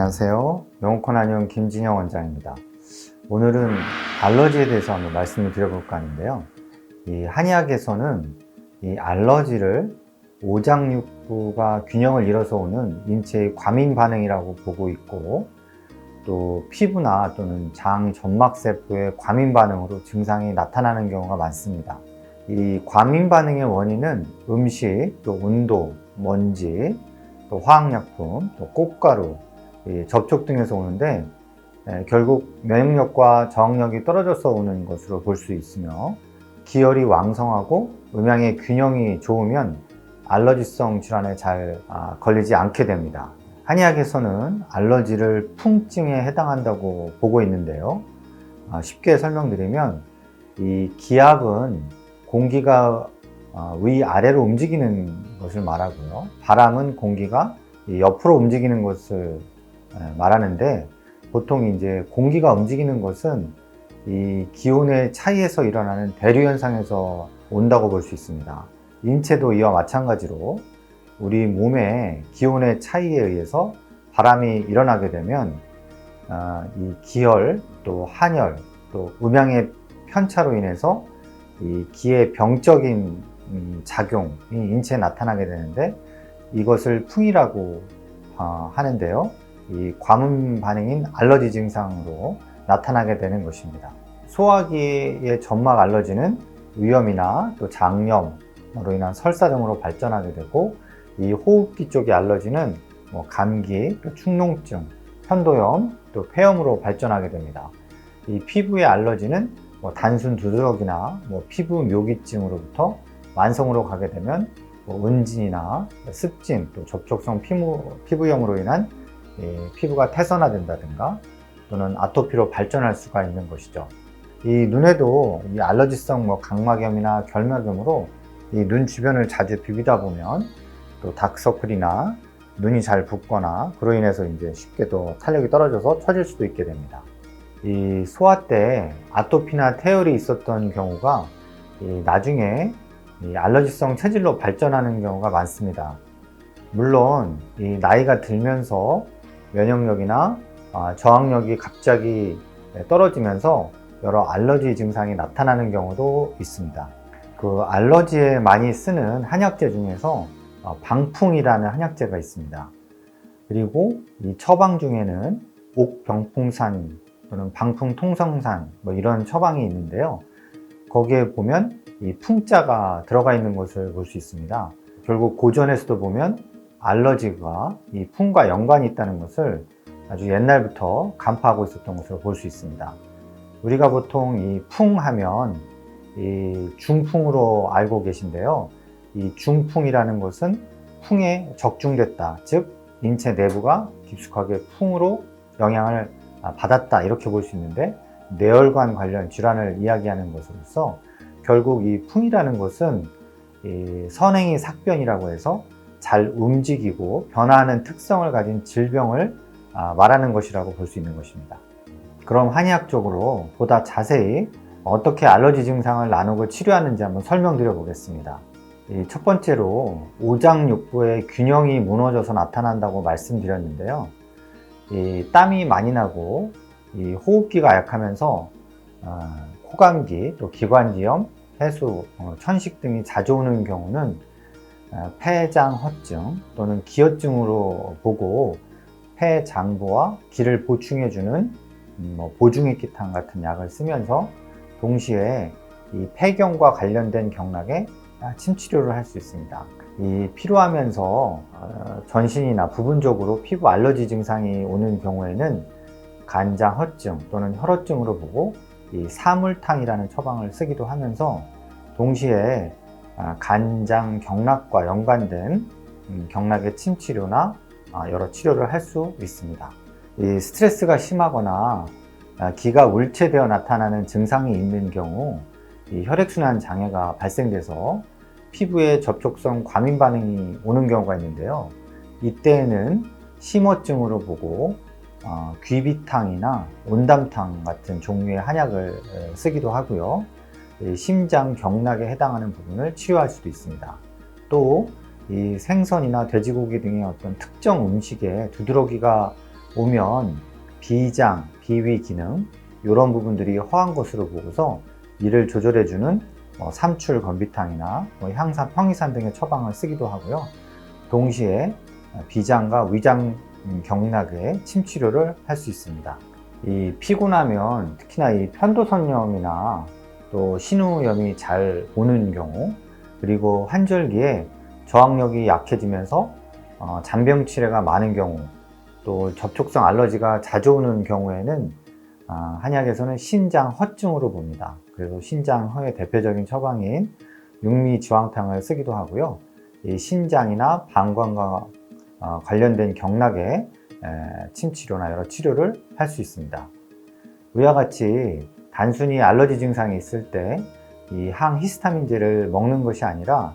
안녕하세요. 영어권 한의원 김진영 원장입니다. 오늘은 알러지에 대해서 한번 말씀을 드려볼까 하는데요. 이 한의학에서는 이 알러지를 오장육부가 균형을 잃어서 오는 인체의 과민 반응이라고 보고 있고, 또 피부나 또는 장 점막세포의 과민 반응으로 증상이 나타나는 경우가 많습니다. 이 과민 반응의 원인은 음식, 또 온도, 먼지, 또 화학약품, 또 꽃가루, 접촉 등에서 오는데, 결국 면역력과 저항력이 떨어져서 오는 것으로 볼 수 있으며, 기혈이 왕성하고 음양의 균형이 좋으면 알러지성 질환에 잘 걸리지 않게 됩니다. 한의학에서는 알러지를 풍증에 해당한다고 보고 있는데요. 쉽게 설명드리면 이 기압은 공기가 위아래로 움직이는 것을 말하고요. 바람은 공기가 옆으로 움직이는 것을 말하는데, 보통 이제 공기가 움직이는 것은 이 기온의 차이에서 일어나는 대류 현상에서 온다고 볼 수 있습니다. 인체도 이와 마찬가지로 우리 몸의 기온의 차이에 의해서 바람이 일어나게 되면 이 기혈, 또 한혈, 또 음양의 편차로 인해서 이 기의 병적인 작용이 인체에 나타나게 되는데, 이것을 풍이라고 하는데요. 이 과민 반응인 알러지 증상으로 나타나게 되는 것입니다. 소화기의 점막 알러지는 위염이나 또 장염으로 인한 설사 등으로 발전하게 되고, 이 호흡기 쪽의 알러지는 감기, 또 축농증, 편도염, 또 폐염으로 발전하게 됩니다. 이 피부의 알러지는 단순 두드러기나 피부 묘기증으로부터 만성으로 가게 되면 은진이나 습진, 또 접촉성 피부염으로 인한 피부가 태선화된다든가 또는 아토피로 발전할 수가 있는 것이죠. 이 눈에도 이 알러지성 각막염이나 결막염으로 이 눈 주변을 자주 비비다 보면 또 다크서클이나 눈이 잘 붓거나, 그로 인해서 이제 쉽게 또 탄력이 떨어져서 처질 수도 있게 됩니다. 이 소화 때 아토피나 태열이 있었던 경우가 나중에 이 알러지성 체질로 발전하는 경우가 많습니다. 물론 이 나이가 들면서 면역력이나 저항력이 갑자기 떨어지면서 여러 알러지 증상이 나타나는 경우도 있습니다. 그 알러지에 많이 쓰는 한약재 중에서 방풍이라는 한약재가 있습니다. 그리고 이 처방 중에는 옥병풍산 또는 방풍통성산 이런 처방이 있는데요. 거기에 보면 이 풍자가 들어가 있는 것을 볼 수 있습니다. 결국 고전에서도 보면 알러지가 이 풍과 연관이 있다는 것을 아주 옛날부터 간파하고 있었던 것으로 볼 수 있습니다. 우리가 보통 이 풍하면 이 중풍으로 알고 계신데요. 이 중풍이라는 것은 풍에 적중됐다, 즉 인체 내부가 깊숙하게 풍으로 영향을 받았다, 이렇게 볼 수 있는데, 뇌혈관 관련 질환을 이야기하는 것으로서 결국 이 풍이라는 것은 이 선행이 삭변이라고 해서 잘 움직이고 변화하는 특성을 가진 질병을 말하는 것이라고 볼 수 있는 것입니다. 그럼 한의학적으로 보다 자세히 어떻게 알러지 증상을 나누고 치료하는지 한번 설명드려 보겠습니다. 첫 번째로 오장육부의 균형이 무너져서 나타난다고 말씀드렸는데요. 이 땀이 많이 나고 이 호흡기가 약하면서 코감기, 또 기관지염, 해수, 천식 등이 자주 오는 경우는 폐장허증 또는 기혈증으로 보고, 폐장부와 기를 보충해주는 보중액기탕 같은 약을 쓰면서 동시에 이 폐경과 관련된 경락에 침치료를 할 수 있습니다. 이 필요하면서 전신이나 부분적으로 피부 알러지 증상이 오는 경우에는 간장허증 또는 혈허증으로 보고, 이 사물탕이라는 처방을 쓰기도 하면서 동시에 간장 경락과 연관된 경락의 침치료나 여러 치료를 할 수 있습니다. 이 스트레스가 심하거나 기가 울체되어 나타나는 증상이 있는 경우 이 혈액순환 장애가 발생돼서 피부에 접촉성 과민 반응이 오는 경우가 있는데요. 이때에는 심어증으로 보고 귀비탕이나 온담탕 같은 종류의 한약을 쓰기도 하고요. 심장 경락에 해당하는 부분을 치료할 수도 있습니다. 또 이 생선이나 돼지고기 등의 어떤 특정 음식에 두드러기가 오면 비장, 비위 기능 이런 부분들이 허한 것으로 보고서 이를 조절해주는 삼출 건비탕이나 향산, 평이산 등의 처방을 쓰기도 하고요. 동시에 비장과 위장 경락의 침 치료를 할 수 있습니다. 이 피곤하면 특히나 이 편도선염이나 또 신우염이 잘 오는 경우, 그리고 환절기에 저항력이 약해지면서 잔병 치레가 많은 경우, 또 접촉성 알러지가 자주 오는 경우에는 한의학에서는 신장 허증으로 봅니다. 그래서 신장 허의 대표적인 처방인 육미지황탕을 쓰기도 하고요. 이 신장이나 방광과 관련된 경락의 침치료나 여러 치료를 할 수 있습니다. 이와 같이 단순히 알러지 증상이 있을 때 이 항히스타민제를 먹는 것이 아니라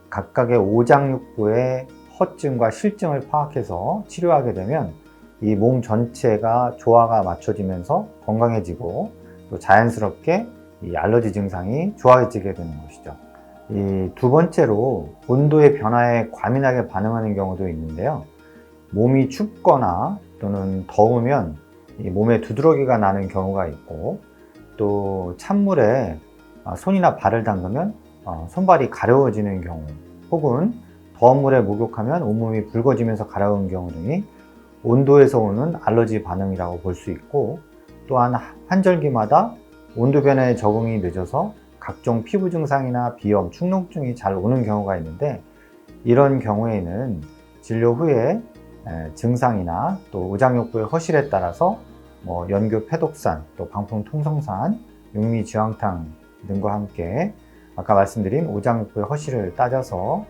각각의 오장육부의 허증과 실증을 파악해서 치료하게 되면 이 몸 전체가 조화가 맞춰지면서 건강해지고 또 자연스럽게 이 알러지 증상이 좋아지게 되는 것이죠. 이 두 번째로 온도의 변화에 과민하게 반응하는 경우도 있는데요. 몸이 춥거나 또는 더우면 이 몸에 두드러기가 나는 경우가 있고, 또 찬물에 손이나 발을 담그면 손발이 가려워지는 경우, 혹은 더운 물에 목욕하면 온몸이 붉어지면서 가려운 경우 등이 온도에서 오는 알러지 반응이라고 볼 수 있고, 또한 환절기마다 온도 변화에 적응이 늦어서 각종 피부 증상이나 비염, 축농증이 잘 오는 경우가 있는데, 이런 경우에는 진료 후에 증상이나 또 오장육부의 허실에 따라서 연교 패독산, 또 방풍 통성산, 육미지황탕 등과 함께 아까 말씀드린 오장육부의 허실을 따져서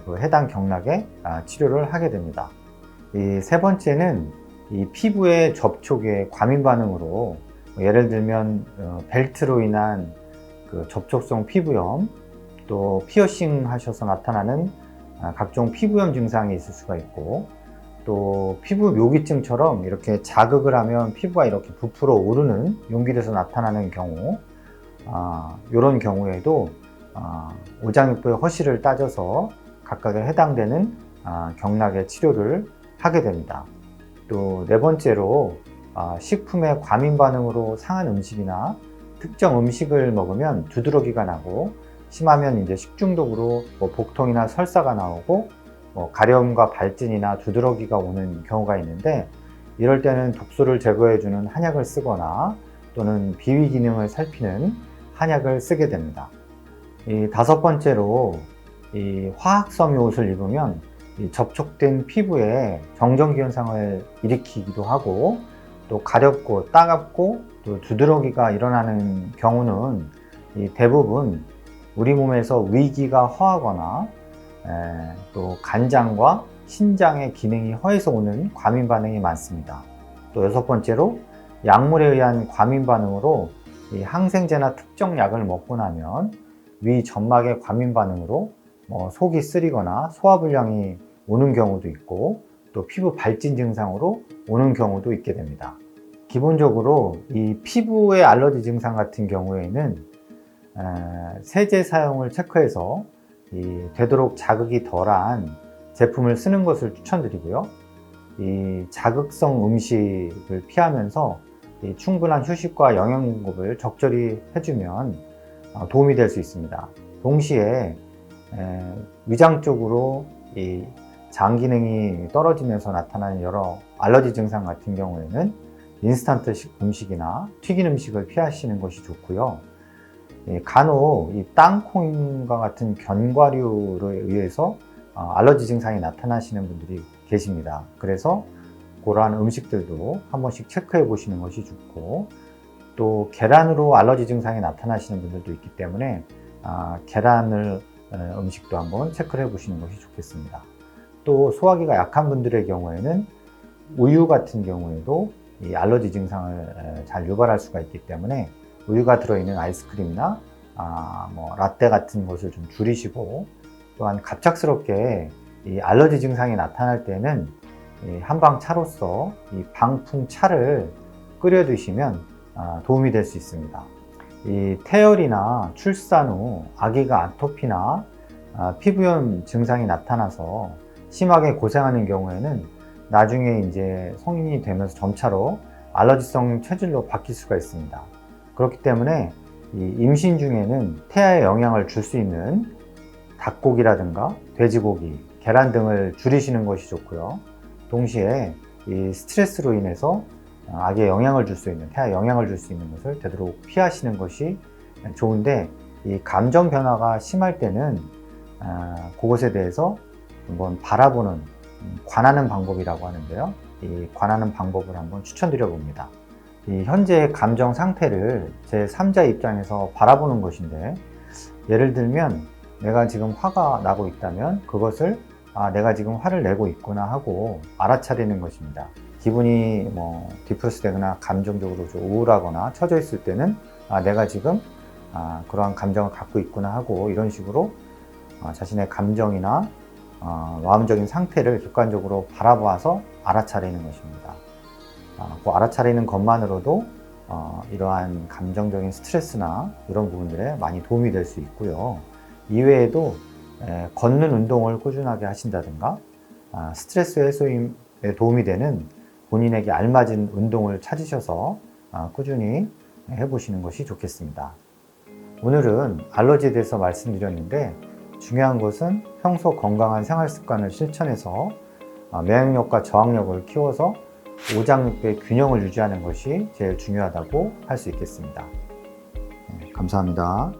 그 해당 경락에 치료를 하게 됩니다. 이 세 번째는 이 피부의 접촉의 과민 반응으로, 예를 들면 벨트로 인한 그 접촉성 피부염, 또 피어싱 하셔서 나타나는 각종 피부염 증상이 있을 수가 있고, 또 피부 묘기증처럼 이렇게 자극을 하면 피부가 이렇게 부풀어 오르는 용기에서 나타나는 경우, 이런 경우에도 오장육부의 허실을 따져서 각각에 해당되는 경락의 치료를 하게 됩니다. 또 네 번째로 식품의 과민 반응으로 상한 음식이나 특정 음식을 먹으면 두드러기가 나고, 심하면 이제 식중독으로 복통이나 설사가 나오고 가려움과 발진이나 두드러기가 오는 경우가 있는데, 이럴 때는 독소를 제거해주는 한약을 쓰거나 또는 비위 기능을 살피는 한약을 쓰게 됩니다. 이 다섯 번째로 이 화학섬유 옷을 입으면 이 접촉된 피부에 정전기 현상을 일으키기도 하고, 또 가렵고 따갑고 또 두드러기가 일어나는 경우는 이 대부분 우리 몸에서 위기가 허하거나 또 간장과 신장의 기능이 허해서 오는 과민 반응이 많습니다. 또 여섯 번째로 약물에 의한 과민 반응으로 이 항생제나 특정 약을 먹고 나면 위 점막의 과민 반응으로 속이 쓰리거나 소화불량이 오는 경우도 있고, 또 피부 발진 증상으로 오는 경우도 있게 됩니다. 기본적으로 이 피부의 알러지 증상 같은 경우에는 세제 사용을 체크해서 되도록 자극이 덜한 제품을 쓰는 것을 추천드리고요. 이 자극성 음식을 피하면서 충분한 휴식과 영양 공급을 적절히 해주면 도움이 될 수 있습니다. 동시에 위장 쪽으로 이 장 기능이 떨어지면서 나타나는 여러 알러지 증상 같은 경우에는 인스턴트 음식이나 튀긴 음식을 피하시는 것이 좋고요. 간혹 이 땅콩과 같은 견과류에 의해서 알러지 증상이 나타나시는 분들이 계십니다. 그래서 그러한 음식들도 한 번씩 체크해 보시는 것이 좋고, 또 계란으로 알러지 증상이 나타나시는 분들도 있기 때문에 계란을 음식도 한번 체크를 해 보시는 것이 좋겠습니다. 또 소화기가 약한 분들의 경우에는 우유 같은 경우에도 이 알러지 증상을 잘 유발할 수가 있기 때문에 우유가 들어있는 아이스크림이나 라떼 같은 것을 좀 줄이시고, 또한 갑작스럽게 이 알러지 증상이 나타날 때는 한방 차로서 이 방풍차를 끓여 드시면 도움이 될 수 있습니다. 이 태열이나 출산 후 아기가 아토피나 피부염 증상이 나타나서 심하게 고생하는 경우에는 나중에 이제 성인이 되면서 점차로 알러지성 체질로 바뀔 수가 있습니다. 그렇기 때문에 이 임신 중에는 태아에 영향을 줄 수 있는 닭고기라든가 돼지고기, 계란 등을 줄이시는 것이 좋고요. 동시에 이 스트레스로 인해서 아기에 영향을 줄 수 있는, 태아에 영향을 줄 수 있는 것을 되도록 피하시는 것이 좋은데, 이 감정 변화가 심할 때는 그것에 대해서 한번 바라보는, 관하는 방법이라고 하는데요. 이 관하는 방법을 한번 추천드려 봅니다. 이 현재의 감정 상태를 제3자 입장에서 바라보는 것인데, 예를 들면 내가 지금 화가 나고 있다면 그것을 내가 지금 화를 내고 있구나 하고 알아차리는 것입니다. 기분이 디프레스 되거나 감정적으로 좀 우울하거나 처져 있을 때는 내가 지금 그러한 감정을 갖고 있구나 하고, 이런 식으로 자신의 감정이나 마음적인 상태를 객관적으로 바라봐서 알아차리는 것입니다. 그 알아차리는 것만으로도 이러한 감정적인 스트레스나 이런 부분들에 많이 도움이 될 수 있고요. 이외에도 걷는 운동을 꾸준하게 하신다든가 스트레스 해소에 도움이 되는 본인에게 알맞은 운동을 찾으셔서 꾸준히 해보시는 것이 좋겠습니다. 오늘은 알러지에 대해서 말씀드렸는데, 중요한 것은 평소 건강한 생활 습관을 실천해서 면역력과 저항력을 키워서 오장육부의 균형을 유지하는 것이 제일 중요하다고 할 수 있겠습니다. 감사합니다.